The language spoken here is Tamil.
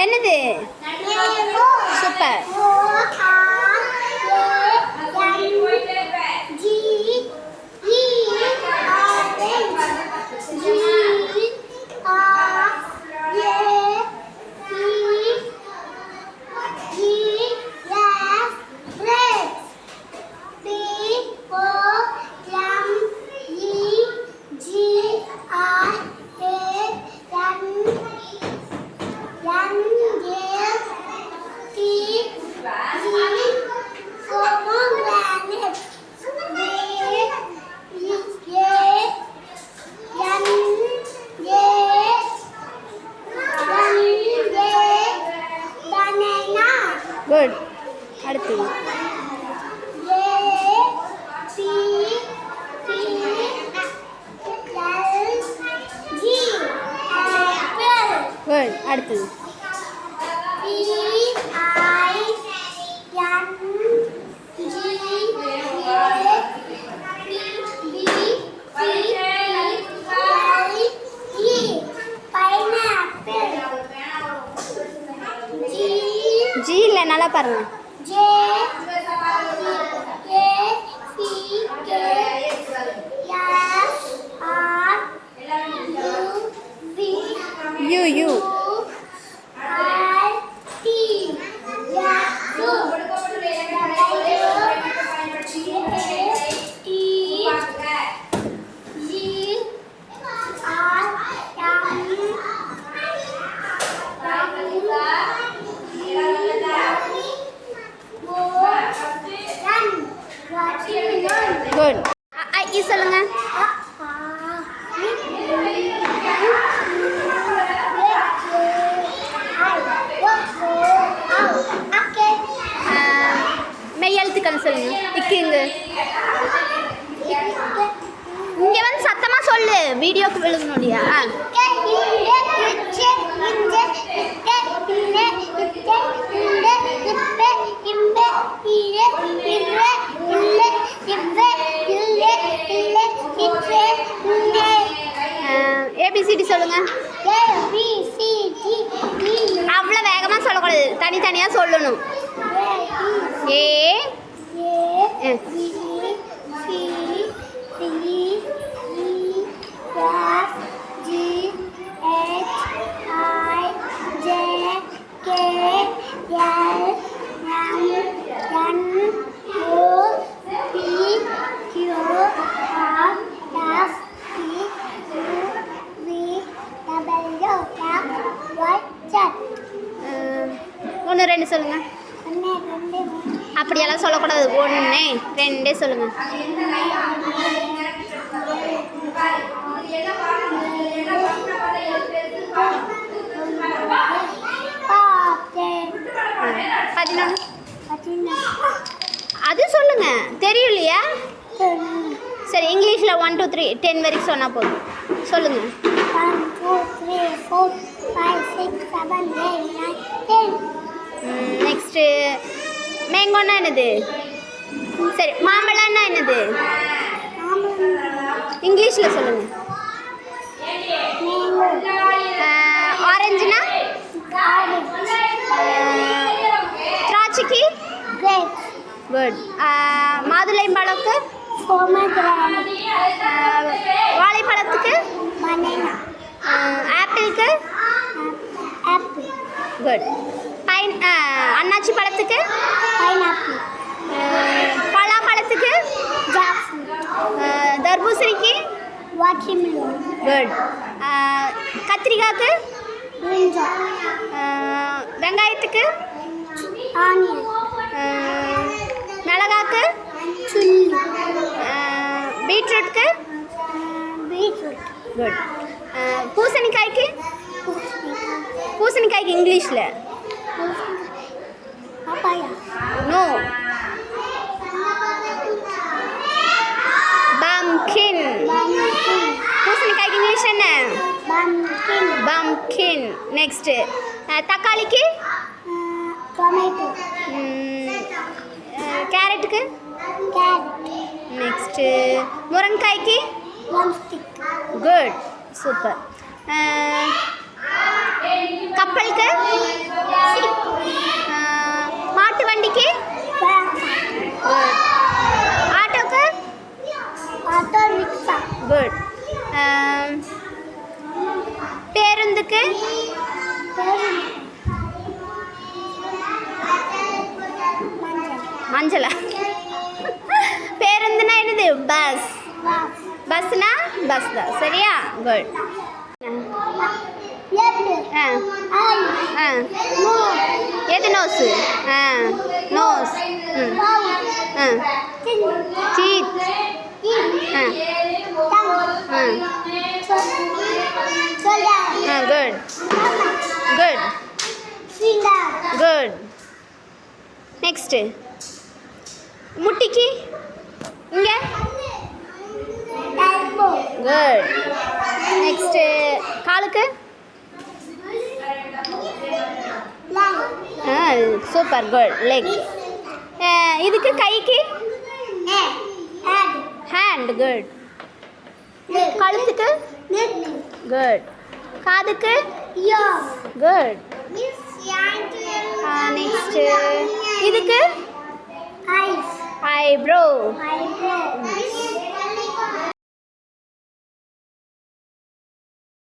என்னது? சூப்பர். குட். அடுத்து குட். அடுத்து ஜி இல்லை, நல்லா பாருங்க. You you good. ஐ சொல்லுங்க. மெய்யெழுத்துக்கள் சொல்லுங்க. இக்குங்க. இங்கே வந்து சத்தமாக சொல்லு, வீடியோக்கு விழுகணும் இல்லையா? ஏபிசிடி சொல்லுங்க. அவ்வளோ வேகமாக சொல்லக்கூடாது, தனித்தனியாக சொல்லணும். ஏ ஒன்று ரெண்டு சொல்லுங்க. அப்படியெல்லாம் சொல்லக்கூடாது. ஒன்று ரெண்டே சொல்லுங்க. அது சொல்லுங்க, தெரியும் இல்லையா? சரி, இங்கிலீஷில் 1 2 3 10 வரைக்கும் சொன்னால் போதும். சொல்லுங்க. 1 2 3 4 5 6 7 8 9 10. நெக்ஸ்ட்டு மேங்கோன்னா என்னது? சரி, மாம்பழம்னா என்னது? இங்கிலீஷில் சொல்லுங்க. ஆரஞ்சுனா? திராட்சைக்கு? குட். மாதுளம்பழத்துக்கு? வாழைப்பழத்துக்கு? ஆப்பிளுக்கு? குட். அன்னாச்சி பழத்துக்கு? பலாப்பழத்துக்கு? தர்பூசணிக்கு? குட். கத்திரிக்காய்க்கு? வெங்காயத்துக்கு? மிளகாக்கு? பீட்ரூட்க்கு? குட். பூசணிக்காய்க்கு? பூசணிக்காய்க்கு இங்கிலீஷில்? நோ. பம்கின். பூசணிக்காய்க்கு இங்கிலீஷ் என்ன? பம்கின். நெக்ஸ்ட்டு தக்காளிக்கு? டொமேட்டோ. கேரட்டுக்கு? கேரட். நெக்ஸ்ட்டு முருங்கைக்காய்க்கு drumstick, குட் சூப்பர். கப்பலுக்கு ship, மாட்டு வண்டிக்கு bus, குட். ஆட்டோக்கு auto rickshaw, குட். பேருந்துக்கு மஞ்சளா? பேருந்துனா என்னது? பஸ். பஸ்னா பஸ் தான் சரியா? குட். ஆ ஆ எது நோஸு? ஆ நோஸ். ம் ஆ டீத். ஆ ஆ ஆ குட் குட் குட். நெக்ஸ்ட்டு முட்டிக்கு இங்கே குட். நெக்ஸ்ட்டு காலுக்கு சூப்பர் குட் லெக். இதுக்கு கைக்கு ஹேண்ட் குட். கழுத்துக்கு குட். காதுக்கு குட். நெக்ஸ்ட்டு இதுக்கு ஐப்ரோ.